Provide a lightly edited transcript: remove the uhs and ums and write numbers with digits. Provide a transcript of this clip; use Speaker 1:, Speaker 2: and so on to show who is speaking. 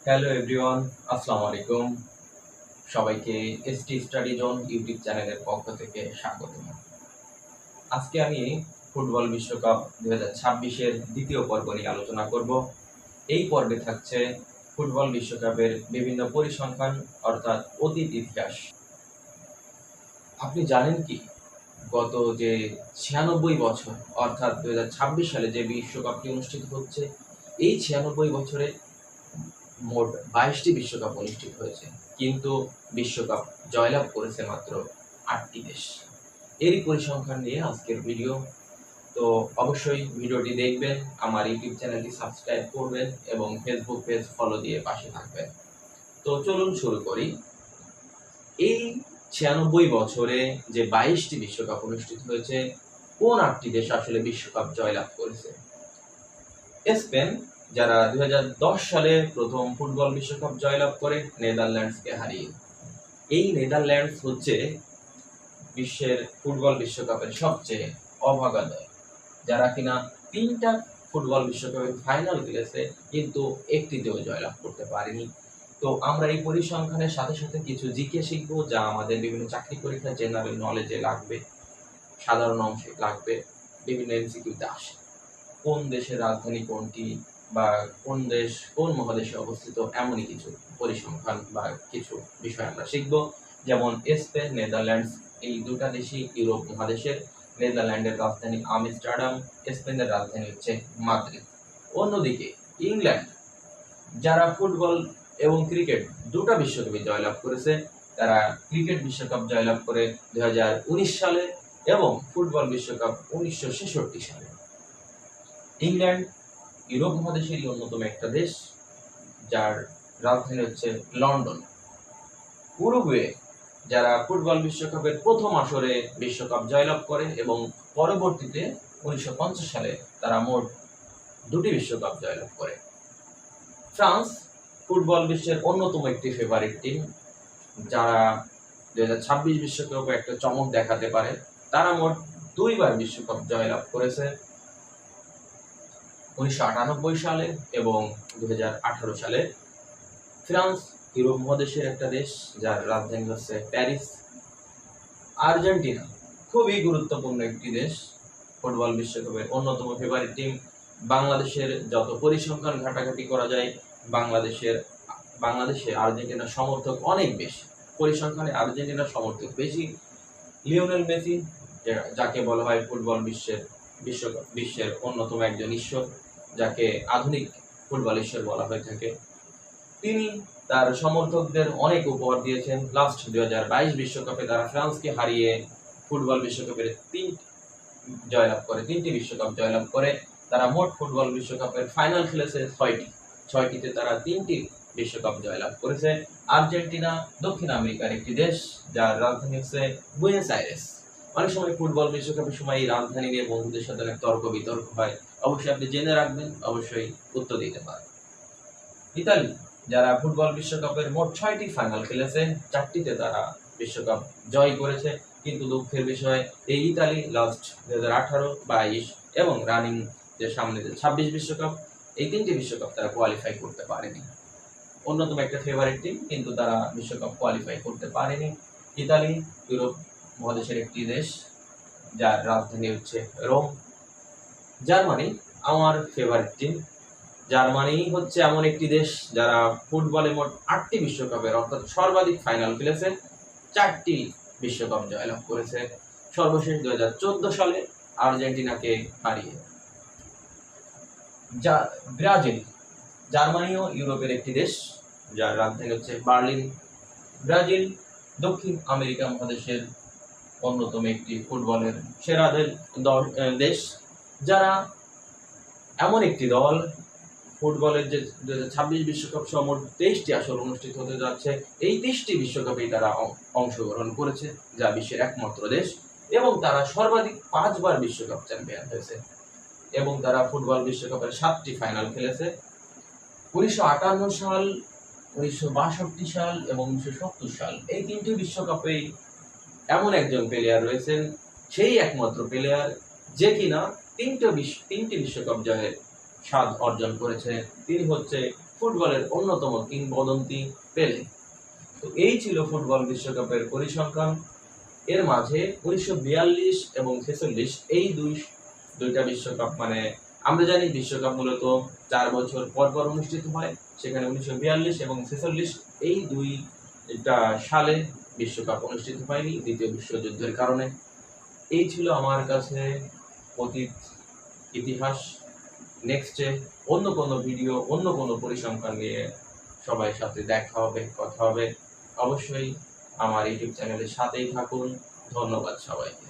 Speaker 1: Hello everyone, আসসালামু আলাইকুম। সবাইকে এসটি স্টাডি জোন ইউটিউব চ্যানেলের পক্ষ থেকে স্বাগতম। আজকে আমি ফুটবল বিশ্বকাপ 2026 এর দ্বিতীয় পর্ব নিয়ে আলোচনা করব। এই পর্বে থাকছে ফুটবল বিশ্বকাপের বিভিন্ন পরিসংখ্যান অর্থাৎ অতীত ইতিহাস। আপনি জানেন কি গত যে 96 বছর অর্থাৎ 2026 সালে যে বিশ্বকাপটি অনুষ্ঠিত হচ্ছে, এই 96 বছরে মোট 22টি বিশ্বকাপ অনুষ্ঠিত হয়েছে, কিন্তু বিশ্বকাপ জয়লাভ করেছে মাত্র 8টি দেশ। এরই পরিসংখ্যান নিয়ে আজকের ভিডিও। তো অবশ্যই ভিডিওটি দেখবেন, আমার ইউটিউব চ্যানেলটি সাবস্ক্রাইব করবেন এবং ফেসবুক পেজ ফলো দিয়ে পাশে থাকবেন। তো চলুন শুরু করি। এই 96 বছরে যে 22টি বিশ্বকাপ অনুষ্ঠিত হয়েছে, কোন 8টি দেশ আসলে বিশ্বকাপ জয়লাভ করেছে? স্পেন, যারা 2010 সালে প্রথম ফুটবল বিশ্বকাপ জয়লাভ করে নেদারল্যান্ডসকে হারিয়ে। এই নেদারল্যান্ডস হচ্ছে বিশ্বের ফুটবল বিশ্বকাপের সবচেয়ে অভাগা দল, যারা কিনা 3টা ফুটবল বিশ্বকাপের ফাইনাল খেলেছে কিন্তু একটিতেও জয়লাভ করতে পারেনি। তো আমরা এই পরিসংখ্যানের সাথে সাথে কিছু জিকে শিখবো, যা আমাদের বিভিন্ন চাকরি পরীক্ষা জেনারেল নলেজে লাগবে, সাধারণ অংশে লাগবে, বিভিন্ন এমসিকিউতে আসে। কোন দেশের রাজধানী কোনটি, বা কোন দেশ কোন মহাদেশে অবস্থিত, এমনই কিছু পরিসংখ্যান বা কিছু বিষয় আমরা শিখব। যেমন স্পেন, নেদারল্যান্ডস, এই দুটা দেশই ইউরোপ মহাদেশের। নেদারল্যান্ডের রাজধানী আমস্টারডাম, স্পেনের রাজধানী হচ্ছে মাদ্রিদ। অন্যদিকে ইংল্যান্ড, যারা ফুটবল এবং ক্রিকেট দুটা বিশ্বকাপে জয়লাভ করেছে, তারা ক্রিকেট বিশ্বকাপ জয়লাভ করে 2019 সালে এবং ফুটবল বিশ্বকাপ 1966 সালে। ইংল্যান্ড ইউরোপ মহাদেশেরই অন্যতম একটা দেশ, যার রাজধানী হচ্ছে লন্ডন। উরুগুয়ে, যারা ফুটবল বিশ্বকাপের প্রথম আসরে বিশ্বকাপ জয়লাভ করে এবং পরবর্তীতে 1950 সালে তারা মোট 2টি বিশ্বকাপ জয়লাভ করে। ফ্রান্স, ফুটবল বিশ্বের অন্যতম একটি ফেভারিট টিম, যারা 2026 বিশ্বকাপে একটা চমক দেখাতে পারে। তারা মোট 2বার বিশ্বকাপ জয়লাভ করেছে, 1998 সালে এবং 2018 সালে। ফ্রান্স ইউরোপ মহাদেশের একটা দেশ, যার রাজধানী হচ্ছে প্যারিস। আর্জেন্টিনা খুবই গুরুত্বপূর্ণ একটি দেশ, ফুটবল বিশ্বকাপের অন্যতম ফেভারিট টিম। বাংলাদেশের যত পরিসংখ্যান ঘাটাঘাটি করা যায়, বাংলাদেশে আর্জেন্টিনার সমর্থক অনেক বেশি, পরিসংখ্যানে আর্জেন্টিনার সমর্থক বেশি। লিওনেল মেসি, যাকে বলা হয় ফুটবল বিশ্বের অন্যতম একজন ঈশ্বর, যাকে আধুনিক ফুটবল ঈশ্বর বলা হয়ে থাকে, তিনি তার সমর্থকদের অনেক উপহার দিয়েছেন। লাস্ট 2022 বিশ্বকাপে তারা ফ্রান্সকে হারিয়ে ফুটবল বিশ্বকাপের 3টি বিশ্বকাপ জয়লাভ করে। তারা মোট ফুটবল বিশ্বকাপের ফাইনাল খেলেছে 6টিতে তারা 3টি বিশ্বকাপ জয়লাভ করেছে। আর্জেন্টিনা দক্ষিণ আমেরিকার একটি দেশ, যার রাজধানী হচ্ছে বুয়েনোস আইরেস। অনেক সময় ফুটবল বিশ্বকাপের সময় এই রাজধানী নিয়ে বন্ধুদের সাথে অনেক তর্ক বিতর্ক হয়, অবশ্যই আপনি জেনে রাখবেন, অবশ্যই উত্তর দিতে পারেন। ইতালি, যারা ফুটবল বিশ্বকাপের মোট 6টি ফাইনাল খেলেছে, 4টিতে তারা বিশ্বকাপ জয় করেছে, কিন্তু দুঃখের বিষয় এই ইতালি লাস্ট 2018, 22 এবং রানিং যে সামনে 26 বিশ্বকাপ, এই 3টি বিশ্বকাপ তারা কোয়ালিফাই করতে পারেনি। অন্যতম একটা ফেভারিট টিম, কিন্তু তারা বিশ্বকাপ কোয়ালিফাই করতে পারেনি। ইতালি ইউরোপ মহাদেশের একটি দেশ, যার রাজধানী হচ্ছে রোম। জার্মানি আমার ফেভারিট টিম। জার্মানি হচ্ছে এমন একটি দেশ, যারা ফুটবলে মোট 8টি বিশ্বকাপের অর্থাৎ সর্বাধিক ফাইনাল খেলেছে, 4টি বিশ্বকাপ জয়লাভ করেছে, সর্বশেষ 2014 সালে আর্জেন্টিনাকে হারিয়ে। ব্রাজিল, জার্মানিও ইউরোপের একটি দেশ, যার রাজধানী হচ্ছে বার্লিন। ব্রাজিল দক্ষিণ আমেরিকা মহাদেশের অন্যতম একটি ফুটবলের সেরা দেশ, যারা এমন একটি দল, ফুটবলের যে 2026 বিশ্বকাপ সহ মোট 23টি আসর অনুষ্ঠিত হতে যাচ্ছে, এই 23টি বিশ্বকাপেই তারা অংশগ্রহণ করেছে, যা বিশ্বের একমাত্র দেশ, এবং তারা সর্বাধিক 5বার বিশ্বকাপ চ্যাম্পিয়ন হয়েছে, এবং তারা ফুটবল বিশ্বকাপের 7টি ফাইনাল খেলেছে। 1958 সাল, 1962 সাল এবং 1970 সাল, এই 3টি বিশ্বকাপেই এমন একজন প্লেয়ার রয়েছেন, সেই একমাত্র প্লেয়ার যে কিনা 3টি বিশ্বকাপ জয়ের স্বাদ অর্জন করেছে। তিনি হচ্ছে ফুটবলের অন্যতম কিংবদন্তি পেলে। তো এই ছিল ফুটবল বিশ্বকাপের পরিসংখ্যান। এর মাঝে 1942 এবং 46 এই দুইটা বিশ্বকাপ, মানে আমরা জানি বিশ্বকাপ মূলত 4 বছর পর পর অনুষ্ঠিত হয়, সেখানে 1942 এবং 46 এই দুইটা সালে বিশ্বকাপ অনুষ্ঠিত হয়নি দ্বিতীয় বিশ্বযুদ্ধের কারণে। এই ছিল আমার কাছে অতীত ইতিহাস। নেক্সটে অন্য কোনো ভিডিও, অন্য কোনো পরিসংখ্যান নিয়ে সবার সাথে দেখা হবে, কথা হবে। অবশ্যই আমার ইউটিউব চ্যানেলের সাথেই থাকুন। ধন্যবাদ সবাইকে।